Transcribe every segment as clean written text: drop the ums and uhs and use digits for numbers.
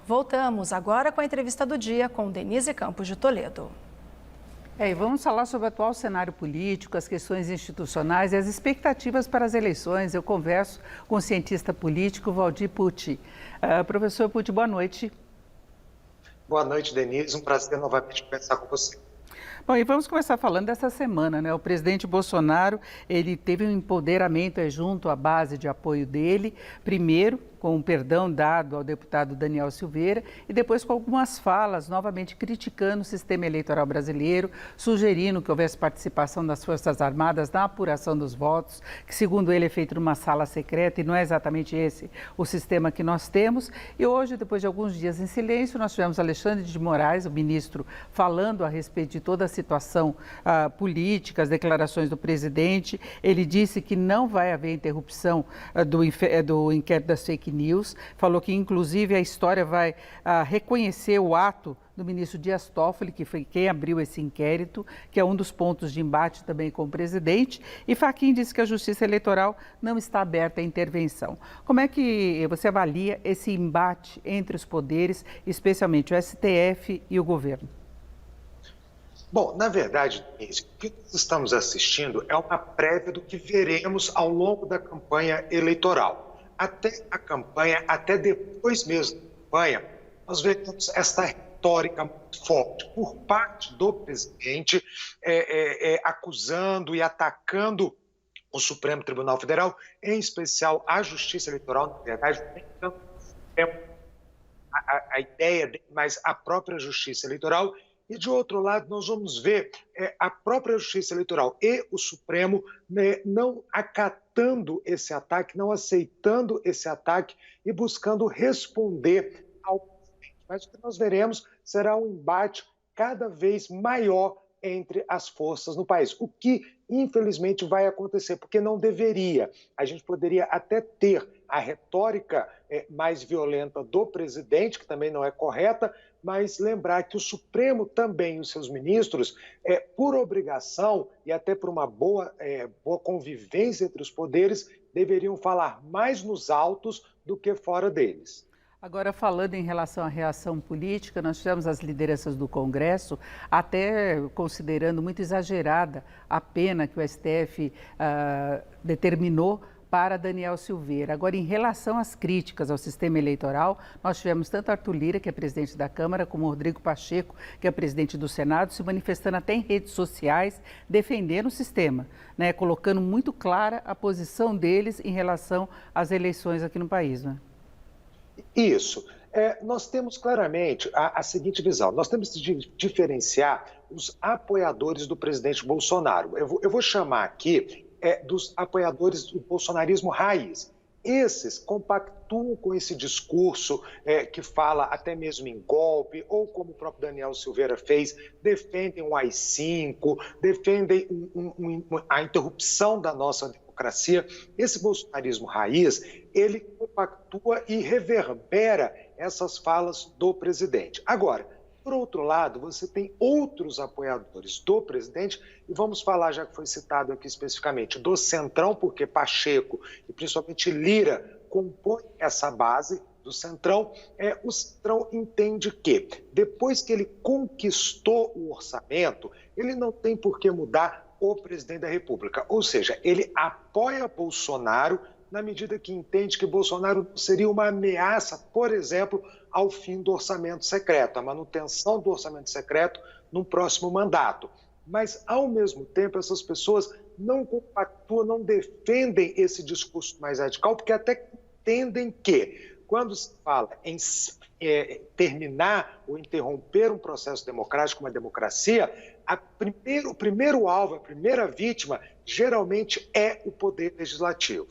Voltamos agora com a entrevista do dia com Denise Campos de Toledo. E vamos falar sobre o atual cenário político, as questões institucionais e as expectativas para as eleições. Eu converso com o cientista político Valdir Pucci. Professor Pucci, boa noite. Boa noite, Denise. Um prazer novamente conversar com você. Bom, e vamos começar falando dessa semana, né? O presidente Bolsonaro, ele teve um empoderamento junto à base de apoio dele, primeiro com um perdão dado ao deputado Daniel Silveira e depois com algumas falas novamente criticando o sistema eleitoral brasileiro, sugerindo que houvesse participação das Forças Armadas na apuração dos votos, que segundo ele é feito numa sala secreta e não é exatamente esse o sistema que nós temos. E hoje, depois de alguns dias em silêncio, nós tivemos Alexandre de Moraes, o ministro, falando a respeito de toda a situação política, as declarações do presidente. Ele disse que não vai haver interrupção do inquérito das fake news, falou que inclusive a história vai reconhecer o ato do ministro Dias Toffoli, que foi quem abriu esse inquérito, que é um dos pontos de embate também com o presidente, e Fachin disse que a Justiça Eleitoral não está aberta à intervenção. Como é que você avalia esse embate entre os poderes, especialmente o STF e o governo? Bom, na verdade, o que nós estamos assistindo é uma prévia do que veremos ao longo da campanha eleitoral. Até a campanha, até depois mesmo da campanha, nós veremos esta retórica muito forte por parte do presidente, acusando e atacando o Supremo Tribunal Federal, em especial a Justiça Eleitoral, na verdade, nem tanto a ideia dele, mas a própria Justiça Eleitoral. E, de outro lado, nós vamos ver a própria Justiça Eleitoral e o Supremo não acatando esse ataque, não aceitando esse ataque e buscando responder ao presidente. Mas o que nós veremos será um embate cada vez maior entre as forças no país, o que, infelizmente, vai acontecer, porque não deveria. A gente poderia até ter a retórica mais violenta do presidente, que também não é correta, mas lembrar que o Supremo também, os seus ministros, por obrigação e até por uma boa convivência entre os poderes, deveriam falar mais nos autos do que fora deles. Agora, falando em relação à reação política, nós tivemos as lideranças do Congresso até considerando muito exagerada a pena que o STF determinou para Daniel Silveira. Agora, em relação às críticas ao sistema eleitoral, nós tivemos tanto Arthur Lira, que é presidente da Câmara, como Rodrigo Pacheco, que é presidente do Senado, se manifestando até em redes sociais, defendendo o sistema, né, colocando muito clara a posição deles em relação às eleições aqui no país, né? Isso. Nós temos claramente a seguinte visão. Nós temos que diferenciar os apoiadores do presidente Bolsonaro. Eu vou chamar aqui dos apoiadores do bolsonarismo raiz. Esses compactuam com esse discurso que fala até mesmo em golpe, ou como o próprio Daniel Silveira fez, defendem o AI-5, defendem a interrupção da nossa democracia. Esse bolsonarismo raiz, ele compactua e reverbera essas falas do presidente. Agora, por outro lado, você tem outros apoiadores do presidente, e vamos falar, já que foi citado aqui especificamente, do Centrão, porque Pacheco e principalmente Lira compõem essa base do Centrão. O Centrão entende que, depois que ele conquistou o orçamento, ele não tem por que mudar o presidente da República. Ou seja, ele apoia Bolsonaro na medida que entende que Bolsonaro seria uma ameaça, por exemplo, ao fim do orçamento secreto, a manutenção do orçamento secreto no próximo mandato. Mas, ao mesmo tempo, essas pessoas não compactuam, não defendem esse discurso mais radical, porque até entendem que, quando se fala em terminar ou interromper um processo democrático, uma democracia, o primeiro alvo, a primeira vítima, geralmente é o poder legislativo.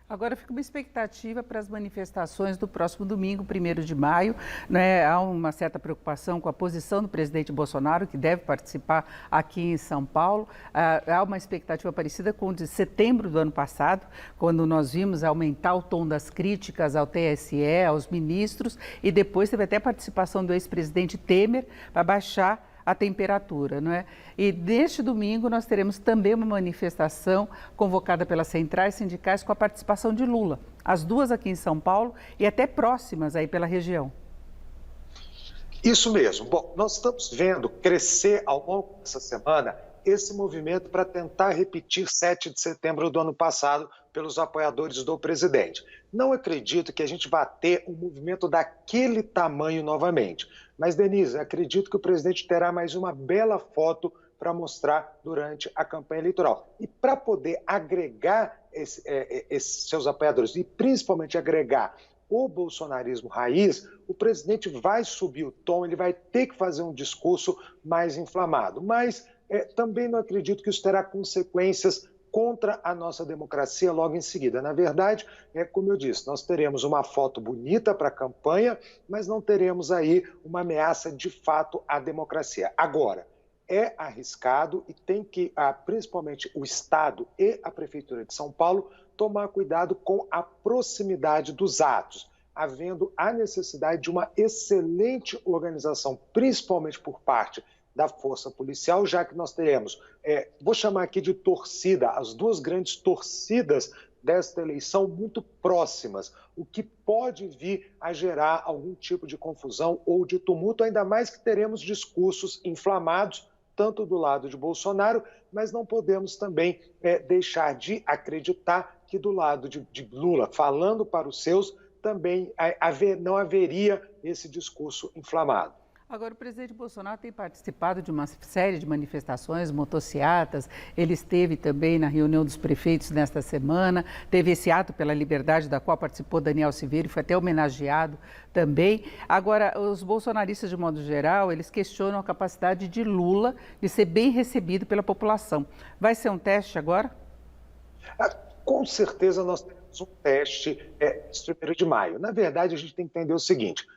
Agora fica uma expectativa para as manifestações do próximo domingo, 1º de maio, né? Há uma certa preocupação com a posição do presidente Bolsonaro, que deve participar aqui em São Paulo. Há uma expectativa parecida com o de setembro do ano passado, quando nós vimos aumentar o tom das críticas ao TSE, aos ministros, e depois teve até a participação do ex-presidente Temer para baixar a temperatura, não é? E neste domingo nós teremos também uma manifestação convocada pelas centrais sindicais com a participação de Lula, as duas aqui em São Paulo e até próximas aí pela região. Isso mesmo. Bom, nós estamos vendo crescer ao longo dessa semana esse movimento para tentar repetir 7 de setembro do ano passado pelos apoiadores do presidente. Não acredito que a gente vá ter um movimento daquele tamanho novamente. Mas, Denise, acredito que o presidente terá mais uma bela foto para mostrar durante a campanha eleitoral. E para poder agregar esses seus apoiadores, e principalmente agregar o bolsonarismo raiz, o presidente vai subir o tom, ele vai ter que fazer um discurso mais inflamado. Mas também não acredito que isso terá consequências contra a nossa democracia logo em seguida. Na verdade, como eu disse, nós teremos uma foto bonita para a campanha, mas não teremos aí uma ameaça de fato à democracia. Agora, é arriscado e tem que, principalmente o Estado e a Prefeitura de São Paulo, tomar cuidado com a proximidade dos atos, havendo a necessidade de uma excelente organização, principalmente por parte da Força Policial, já que nós teremos, vou chamar aqui de torcida, as duas grandes torcidas desta eleição muito próximas, o que pode vir a gerar algum tipo de confusão ou de tumulto, ainda mais que teremos discursos inflamados, tanto do lado de Bolsonaro, mas não podemos também deixar de acreditar que do lado de Lula, falando para os seus, também não haveria esse discurso inflamado. Agora, o presidente Bolsonaro tem participado de uma série de manifestações, motociatas, ele esteve também na reunião dos prefeitos nesta semana, teve esse ato pela liberdade da qual participou Daniel Silveira e foi até homenageado também. Agora, os bolsonaristas, de modo geral, eles questionam a capacidade de Lula de ser bem recebido pela população. Vai ser um teste agora? Com certeza nós teremos um teste esse 1º de maio. Na verdade, a gente tem que entender o seguinte: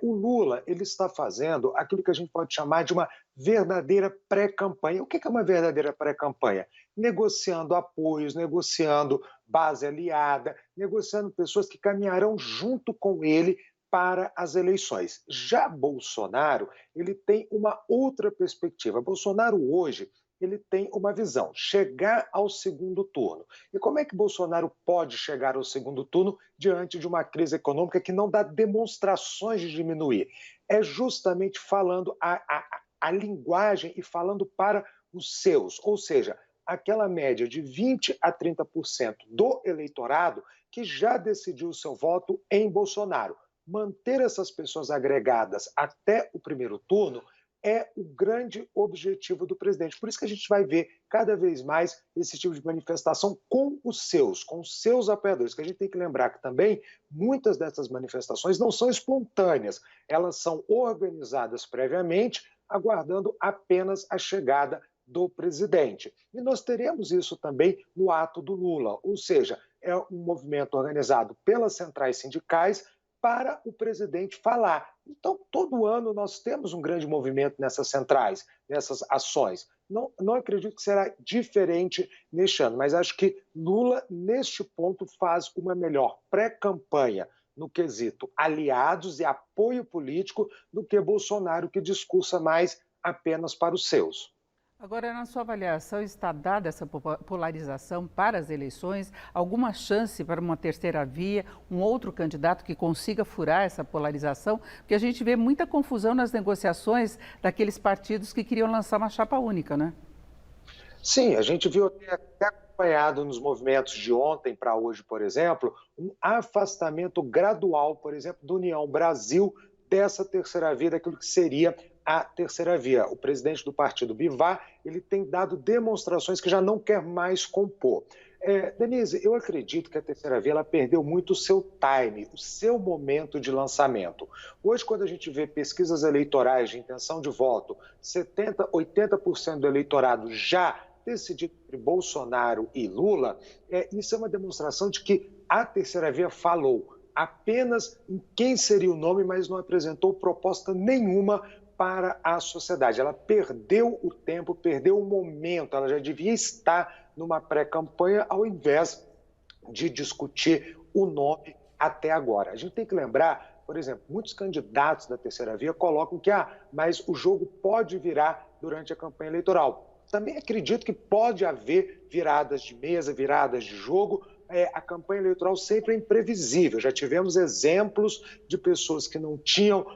o Lula ele está fazendo aquilo que a gente pode chamar de uma verdadeira pré-campanha. O que é uma verdadeira pré-campanha? Negociando apoios, negociando base aliada, negociando pessoas que caminharão junto com ele para as eleições. Já Bolsonaro, ele tem uma outra perspectiva. Bolsonaro hoje, ele tem uma visão, chegar ao segundo turno. E como é que Bolsonaro pode chegar ao segundo turno diante de uma crise econômica que não dá demonstrações de diminuir? É justamente falando a linguagem e falando para os seus, ou seja, aquela média de 20% a 30% do eleitorado que já decidiu o seu voto em Bolsonaro. Manter essas pessoas agregadas até o primeiro turno é o grande objetivo do presidente. Por isso que a gente vai ver cada vez mais esse tipo de manifestação com os seus apoiadores. Que a gente tem que lembrar que também muitas dessas manifestações não são espontâneas, elas são organizadas previamente, aguardando apenas a chegada do presidente. E nós teremos isso também no ato do Lula, ou seja, é um movimento organizado pelas centrais sindicais para o presidente falar. Então, todo ano nós temos um grande movimento nessas centrais, nessas ações. Não acredito que será diferente neste ano, mas acho que Lula, neste ponto, faz uma melhor pré-campanha no quesito aliados e apoio político do que Bolsonaro, que discursa mais apenas para os seus. Agora, na sua avaliação, está dada essa polarização para as eleições? Alguma chance para uma terceira via, um outro candidato que consiga furar essa polarização? Porque a gente vê muita confusão nas negociações daqueles partidos que queriam lançar uma chapa única, né? Sim, a gente viu até acompanhado nos movimentos de ontem para hoje, por exemplo, um afastamento gradual, por exemplo, do União Brasil dessa terceira via, daquilo que seria a terceira via. O presidente do partido, Bivar, ele tem dado demonstrações que já não quer mais compor. Denise, eu acredito que a terceira via ela perdeu muito o seu time, o seu momento de lançamento. Hoje, quando a gente vê pesquisas eleitorais de intenção de voto, 70%, 80% do eleitorado já decidido entre Bolsonaro e Lula, isso é uma demonstração de que a terceira via falou apenas em quem seria o nome, mas não apresentou proposta nenhuma para a sociedade. Ela perdeu o tempo, perdeu o momento, ela já devia estar numa pré-campanha ao invés de discutir o nome até agora. A gente tem que lembrar, por exemplo, muitos candidatos da terceira via colocam que mas o jogo pode virar durante a campanha eleitoral. Também acredito que pode haver viradas de mesa, viradas de jogo, a campanha eleitoral sempre é imprevisível. Já tivemos exemplos de pessoas que não tinham,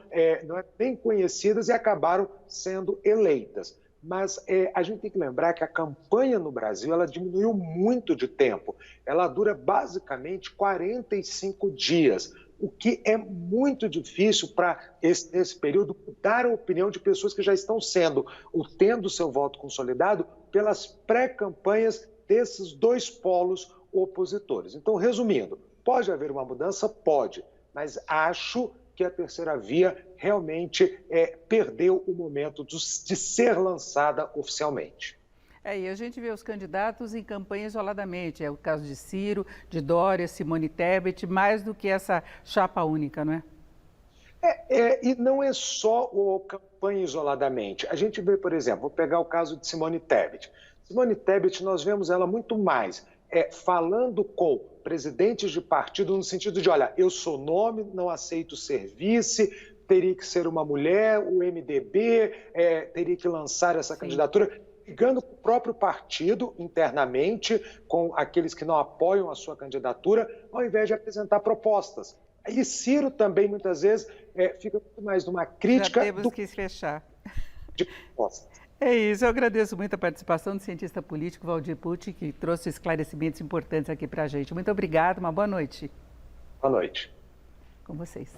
não é nem conhecidas e acabaram sendo eleitas. Mas a gente tem que lembrar que a campanha no Brasil ela diminuiu muito de tempo. Ela dura basicamente 45 dias, o que é muito difícil para, nesse período, dar a opinião de pessoas que já estão tendo seu voto consolidado pelas pré-campanhas desses dois polos opositores. Então, resumindo, pode haver uma mudança? Pode, mas acho que a terceira via realmente perdeu o momento de ser lançada oficialmente. E a gente vê os candidatos em campanha isoladamente. É o caso de Ciro, de Dória, Simone Tebet, mais do que essa chapa única, não é? E não é só a campanha isoladamente. A gente vê, por exemplo, vou pegar o caso de Simone Tebet. Simone Tebet, nós vemos ela muito mais falando com presidentes de partido no sentido de, olha, eu sou nome, não aceito ser vice, teria que ser uma mulher, o MDB teria que lançar essa candidatura, ligando com o próprio partido internamente, com aqueles que não apoiam a sua candidatura, ao invés de apresentar propostas. E Ciro também, muitas vezes, fica muito mais numa crítica Já temos que fechar. De propostas. É isso, eu agradeço muito a participação do cientista político Valdir Pucci, que trouxe esclarecimentos importantes aqui para a gente. Muito obrigada, uma boa noite. Boa noite. Com vocês.